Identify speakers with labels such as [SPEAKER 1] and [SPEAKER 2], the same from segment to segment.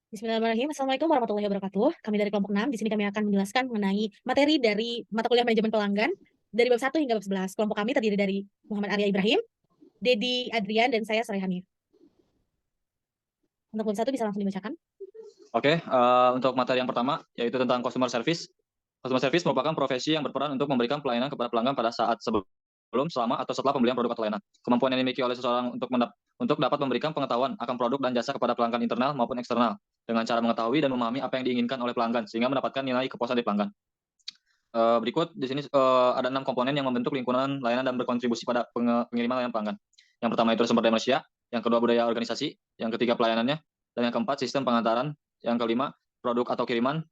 [SPEAKER 1] Bismillahirrahmanirrahim. Assalamualaikum warahmatullahi wabarakatuh. Kami dari kelompok 6. Di sini kami akan menjelaskan mengenai materi dari mata kuliah manajemen pelanggan dari bab 1 hingga bab 11. Kelompok kami terdiri dari Muhammad Arya Ibrahim, Dedi Adrian, dan saya Sore Hanif. Untuk bab 1 bisa langsung dibacakan.
[SPEAKER 2] Oke, untuk materi yang pertama yaitu tentang customer service. Customer service merupakan profesi yang berperan untuk memberikan pelayanan kepada pelanggan pada saat sebelum, selama, atau setelah pembelian produk atau layanan. Kemampuan yang dimiliki oleh seseorang untuk dapat memberikan pengetahuan akan produk dan jasa kepada pelanggan internal maupun eksternal dengan cara mengetahui dan memahami apa yang diinginkan oleh pelanggan sehingga mendapatkan nilai kepuasan dari pelanggan. Berikut di sini ada 6 komponen yang membentuk lingkungan layanan dan berkontribusi pada pengiriman layanan pelanggan. Yang pertama itu sumber daya manusia, yang kedua budaya organisasi, yang ketiga pelayanannya, dan yang keempat sistem pengantaran, yang kelima produk atau kiriman,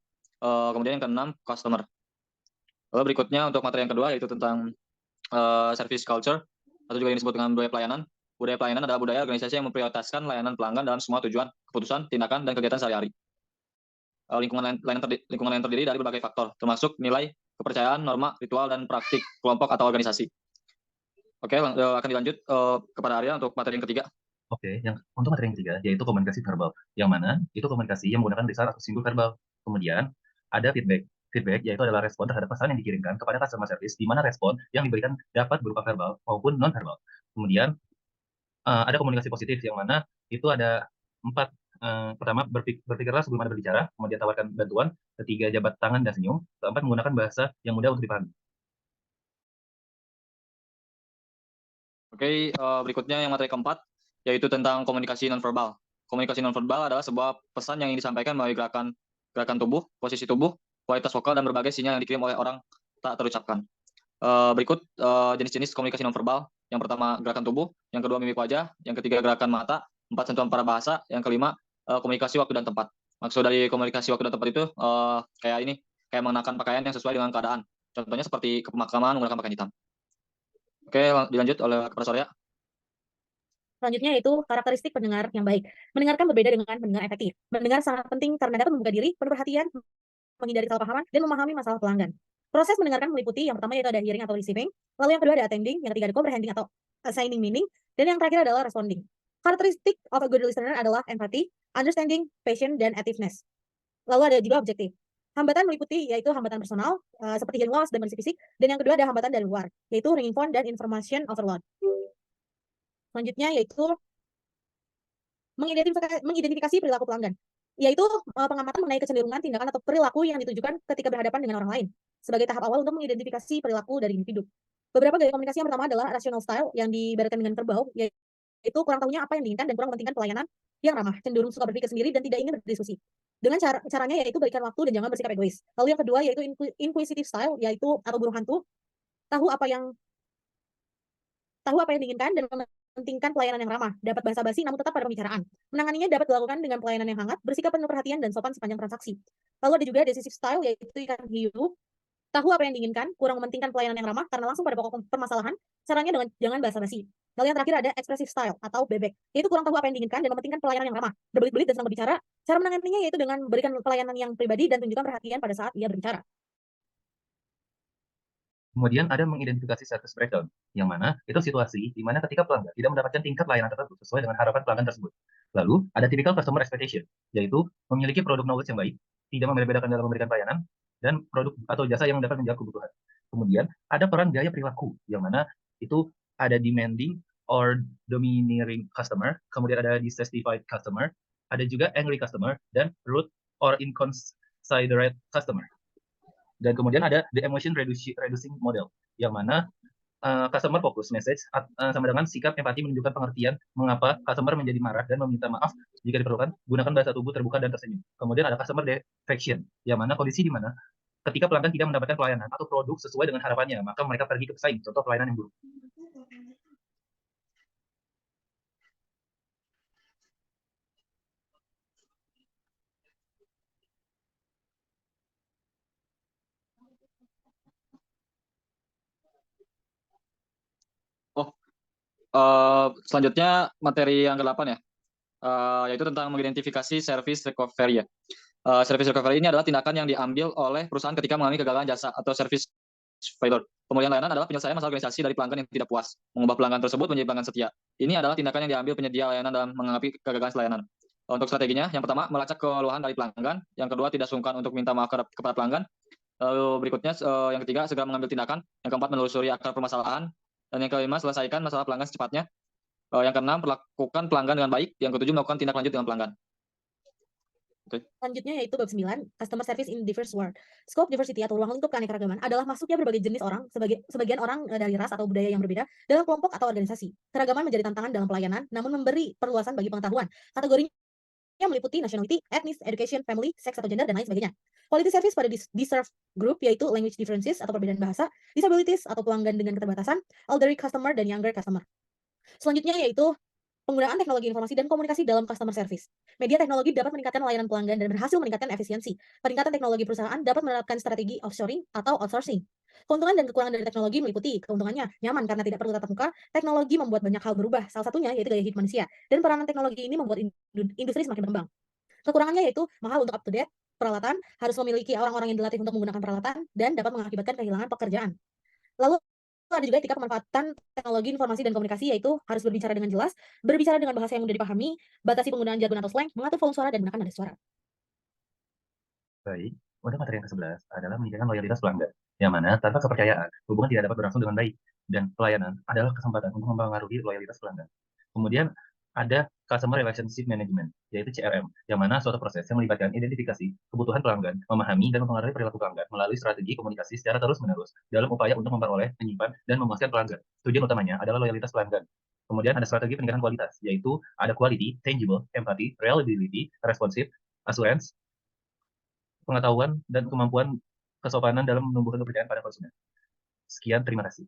[SPEAKER 2] kemudian yang keenam customer. Lalu berikutnya untuk materi yang kedua yaitu tentang service culture atau juga yang disebut dengan budaya pelayanan. Budaya pelayanan adalah budaya organisasi yang memprioritaskan layanan pelanggan dalam semua tujuan, keputusan, tindakan, dan kegiatan sehari-hari. Lingkungan layanan terdiri dari berbagai faktor, termasuk nilai, kepercayaan, norma, ritual, dan praktik kelompok atau organisasi. Oke, akan dilanjut kepada Arya untuk materi yang ketiga.
[SPEAKER 3] Oke, untuk materi yang ketiga yaitu komunikasi verbal, yang mana itu komunikasi yang menggunakan lisan atau simbol verbal. Kemudian ada feedback. Feedback yaitu adalah respon terhadap pesan yang dikirimkan kepada customer service, di mana respon yang diberikan dapat berupa verbal maupun non verbal. Kemudian ada komunikasi positif, yang mana itu ada 4. Pertama, berpikirlah sebelum Anda berbicara. Kemudian tawarkan bantuan. Ketiga, jabat tangan dan senyum. Keempat, menggunakan bahasa yang mudah untuk dipahami.
[SPEAKER 2] Oke, berikutnya yang materi keempat yaitu tentang komunikasi nonverbal. Komunikasi nonverbal adalah sebuah pesan yang ingin disampaikan melalui gerakan tubuh, posisi tubuh, kualitas vokal, dan berbagai sinyal yang dikirim oleh orang tak terucapkan. Berikut jenis-jenis komunikasi nonverbal. Yang pertama gerakan tubuh, yang kedua mimik wajah, yang ketiga gerakan mata, empat sentuhan parabahasa, yang kelima komunikasi waktu dan tempat. Maksud dari komunikasi waktu dan tempat itu kayak mengenakan pakaian yang sesuai dengan keadaan. Contohnya seperti ke pemakaman menggunakan pakaian hitam. Oke, dilanjut oleh kepada Soraya.
[SPEAKER 1] Selanjutnya yaitu karakteristik pendengar yang baik. Mendengarkan berbeda dengan mendengar efektif. Mendengar sangat penting karena dapat membuka diri, penuh perhatian, menghindari salah pahaman, dan memahami masalah pelanggan. Proses mendengarkan meliputi yang pertama yaitu ada hearing atau receiving, lalu yang kedua ada attending, yang ketiga ada comprehending atau assigning meaning, dan yang terakhir adalah responding. Karakteristik of a good listener adalah empathy, understanding, patience, dan attentiveness. Lalu ada juga objektif. Hambatan meliputi yaitu hambatan personal, seperti hearing loss dan kondisi fisik, dan yang kedua ada hambatan dari luar, yaitu ringing phone dan information overload. Selanjutnya yaitu mengidentifikasi perilaku pelanggan, yaitu pengamatan mengenai kecenderungan, tindakan, atau perilaku yang ditujukan ketika berhadapan dengan orang lain, sebagai tahap awal untuk mengidentifikasi perilaku dari individu. Beberapa gaya komunikasi yang pertama adalah rational style, yang diibaratkan dengan kerbau, yaitu kurang tahunya apa yang diinginkan dan kurang mementingkan pelayanan yang ramah, cenderung suka berpikir sendiri dan tidak ingin berdiskusi. Dengan caranya yaitu berikan waktu dan jangan bersikap egois. Lalu yang kedua yaitu inquisitive style, yaitu atau burung hantu, tahu apa yang diinginkan dan mementingkan pelayanan yang ramah, dapat basa-basi namun tetap pada pembicaraan. Menanganinya dapat dilakukan dengan pelayanan yang hangat, bersikap penuh perhatian dan sopan sepanjang transaksi. Lalu ada juga decisive style, yaitu ikan hiu, tahu apa yang diinginkan, kurang mementingkan pelayanan yang ramah karena langsung pada pokok permasalahan, caranya dengan jangan basa-basi. Lalu yang terakhir ada expressive style atau bebek, yaitu kurang tahu apa yang diinginkan dan mementingkan pelayanan yang ramah, berbelit-belit dan senang berbicara. Cara menanganinya yaitu dengan berikan pelayanan yang pribadi dan tunjukkan perhatian pada saat ia berbicara.
[SPEAKER 3] Kemudian ada mengidentifikasi service breakdown, yang mana itu situasi di mana ketika pelanggan tidak mendapatkan tingkat layanan tersebut sesuai dengan harapan pelanggan tersebut. Lalu ada typical customer expectation, yaitu memiliki produk knowledge yang baik, tidak membeda-bedakan dalam memberikan pelayanan, dan produk atau jasa yang dapat menjawab kebutuhan. Kemudian ada peran gaya perilaku, yang mana itu ada demanding or domineering customer, kemudian ada dissatisfied customer, ada juga angry customer, dan rude or inconsiderate customer. Dan kemudian ada the emotion reducing model, yang mana customer focus message sama dengan sikap empati menunjukkan pengertian mengapa customer menjadi marah dan meminta maaf jika diperlukan, gunakan bahasa tubuh terbuka dan tersenyum. Kemudian ada customer defection, yang mana kondisi di mana ketika pelanggan tidak mendapatkan pelayanan atau produk sesuai dengan harapannya, maka mereka pergi ke pesaing, contoh pelayanan yang buruk.
[SPEAKER 2] Selanjutnya materi yang ke-8 ya, yaitu tentang mengidentifikasi service recovery ya. Service recovery ini adalah tindakan yang diambil oleh perusahaan ketika mengalami kegagalan jasa atau service failure. Pemulihan layanan adalah penyelesaian masalah organisasi dari pelanggan yang tidak puas, mengubah pelanggan tersebut menjadi pelanggan setia. Ini adalah tindakan yang diambil penyedia layanan dalam menghadapi kegagalan layanan. Untuk strateginya, yang pertama melacak keluhan dari pelanggan, yang kedua tidak sungkan untuk minta maaf kepada pelanggan, lalu berikutnya yang ketiga segera mengambil tindakan, yang keempat menelusuri akar permasalahan, dan yang kelima selesaikan masalah pelanggan secepatnya. Yang keenam perlakukan pelanggan dengan baik, yang ketujuh melakukan tindak lanjut dengan pelanggan.
[SPEAKER 1] Selanjutnya yaitu bab 9, Customer Service in Diverse World. Scope diversity atau ruang lingkup keanekaragaman adalah masuknya berbagai jenis orang, sebagian orang dari ras atau budaya yang berbeda dalam kelompok atau organisasi. Keragaman menjadi tantangan dalam pelayanan, namun memberi perluasan bagi pengetahuan. Kategorinya meliputi nationality, etnis, education, family, sex atau gender, dan lain sebagainya. Quality service pada deserved group yaitu language differences atau perbedaan bahasa, disabilities atau pelanggan dengan keterbatasan, elderly customer, dan younger customer. Selanjutnya yaitu penggunaan teknologi informasi dan komunikasi dalam customer service. Media teknologi dapat meningkatkan layanan pelanggan dan berhasil meningkatkan efisiensi. Peningkatan teknologi perusahaan dapat menerapkan strategi offshoring atau outsourcing. Keuntungan dan kekurangan dari teknologi meliputi keuntungannya nyaman karena tidak perlu tatap muka, teknologi membuat banyak hal berubah, salah satunya yaitu gaya hidup manusia, dan peranan teknologi ini membuat industri semakin berkembang. Kekurangannya yaitu mahal untuk up-to-date, peralatan, harus memiliki orang-orang yang dilatih untuk menggunakan peralatan, dan dapat mengakibatkan kehilangan pekerjaan. Lalu ada juga etika pemanfaatan teknologi informasi dan komunikasi, yaitu harus berbicara dengan jelas, berbicara dengan bahasa yang mudah dipahami, batasi penggunaan jargon atau slang, mengatur volume suara, dan gunakan nada suara.
[SPEAKER 3] Baik, untuk materi yang ke-11 adalah meningkatkan loyalitas pelanggan, yang mana tanpa kepercayaan, hubungan tidak dapat berlangsung dengan baik, dan pelayanan adalah kesempatan untuk mempengaruhi loyalitas pelanggan. Kemudian ada Customer Relationship Management, yaitu CRM, yang mana suatu proses yang melibatkan identifikasi kebutuhan pelanggan, memahami dan mempengaruhi perilaku pelanggan melalui strategi komunikasi secara terus-menerus dalam upaya untuk memperoleh, menyimpan, dan memuaskan pelanggan. Tujuan utamanya adalah loyalitas pelanggan. Kemudian ada strategi peningkatan kualitas, yaitu ada quality, tangible, empathy, reliability, responsive, assurance, pengetahuan, dan kemampuan kesopanan dalam menumbuhkan kepercayaan pada konsumen. Sekian, terima kasih.